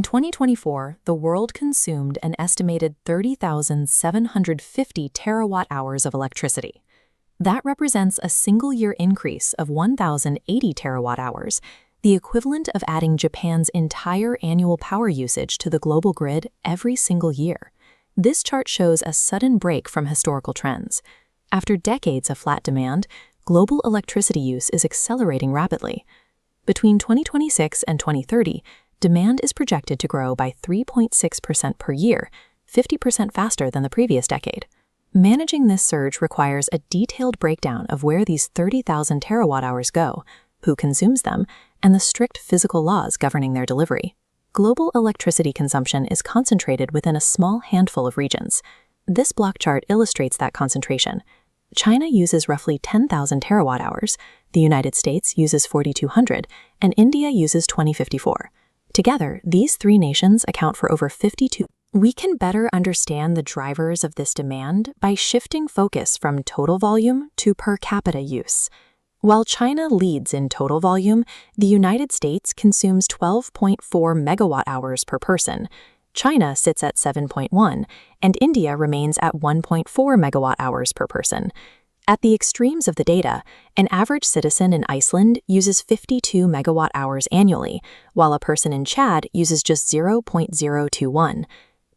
In 2024, the world consumed an estimated 30,750 terawatt-hours of electricity. That represents a single-year increase of 1,080 terawatt-hours, the equivalent of adding Japan's entire annual power usage to the global grid every single year. This chart shows a sudden break from historical trends. After decades of flat demand, global electricity use is accelerating rapidly. Between 2026 and 2030, demand is projected to grow by 3.6% per year, 50% faster than the previous decade. Managing this surge requires a detailed breakdown of where these 30,000 terawatt-hours go, who consumes them, and the strict physical laws governing their delivery. Global electricity consumption is concentrated within a small handful of regions. This block chart illustrates that concentration. China uses roughly 10,000 terawatt-hours, the United States uses 4,200, and India uses 2,054. Together, these three nations account for over 52. We can better understand the drivers of this demand by shifting focus from total volume to per capita use. While China leads in total volume, the United States consumes 12.4 megawatt-hours per person. China sits at 7.1, and India remains at 1.4 megawatt-hours per person. At the extremes of the data, an average citizen in Iceland uses 52 megawatt-hours annually, while a person in Chad uses just 0.021.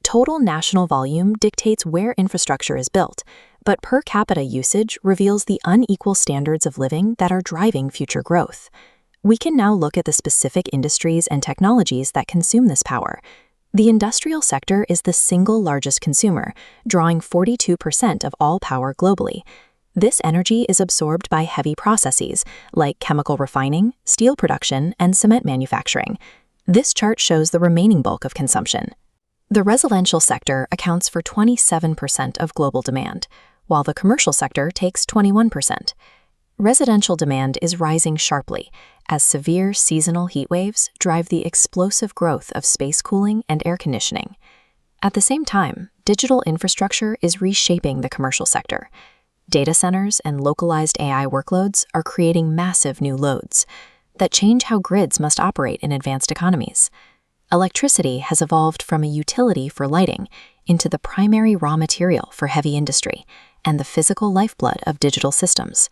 Total national volume dictates where infrastructure is built, but per capita usage reveals the unequal standards of living that are driving future growth. We can now look at the specific industries and technologies that consume this power. The industrial sector is the single largest consumer, drawing 42% of all power globally. This energy is absorbed by heavy processes like chemical refining, steel production, and cement manufacturing. This chart shows the remaining bulk of consumption. The residential sector accounts for 27% of global demand, while the commercial sector takes 21%. Residential demand is rising sharply as severe seasonal heat waves drive the explosive growth of space cooling and air conditioning. At the same time, digital infrastructure is reshaping the commercial sector. Data centers and localized AI workloads are creating massive new loads that change how grids must operate in advanced economies. Electricity has evolved from a utility for lighting into the primary raw material for heavy industry and the physical lifeblood of digital systems.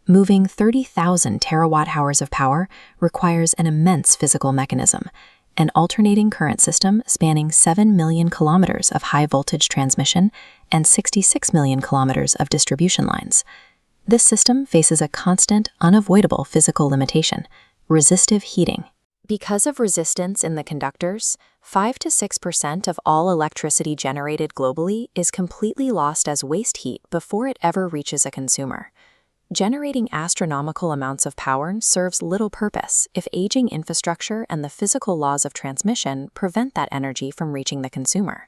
Moving 30,000 terawatt-hours of power requires an immense physical mechanism, an alternating current system spanning 7 million kilometers of high-voltage transmission and 66 million kilometers of distribution lines. This system faces a constant, unavoidable physical limitation: resistive heating. Because of resistance in the conductors, 5 to 6% of all electricity generated globally is completely lost as waste heat before it ever reaches a consumer. Generating astronomical amounts of power serves little purpose if aging infrastructure and the physical laws of transmission prevent that energy from reaching the consumer.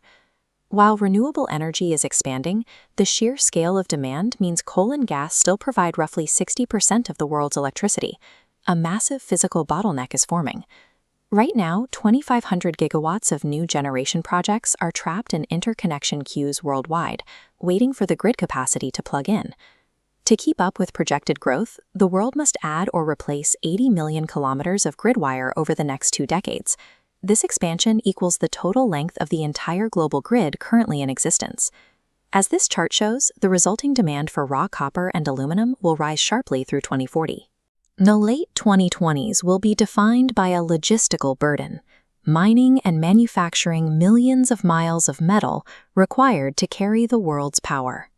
While renewable energy is expanding, the sheer scale of demand means coal and gas still provide roughly 60% of the world's electricity. A massive physical bottleneck is forming. Right now, 2,500 gigawatts of new generation projects are trapped in interconnection queues worldwide, waiting for the grid capacity to plug in. To keep up with projected growth, the world must add or replace 80 million kilometers of grid wire over the next 2 decades. This expansion equals the total length of the entire global grid currently in existence. As this chart shows, the resulting demand for raw copper and aluminum will rise sharply through 2040. The late 2020s will be defined by a logistical burden: mining and manufacturing millions of miles of metal required to carry the world's power.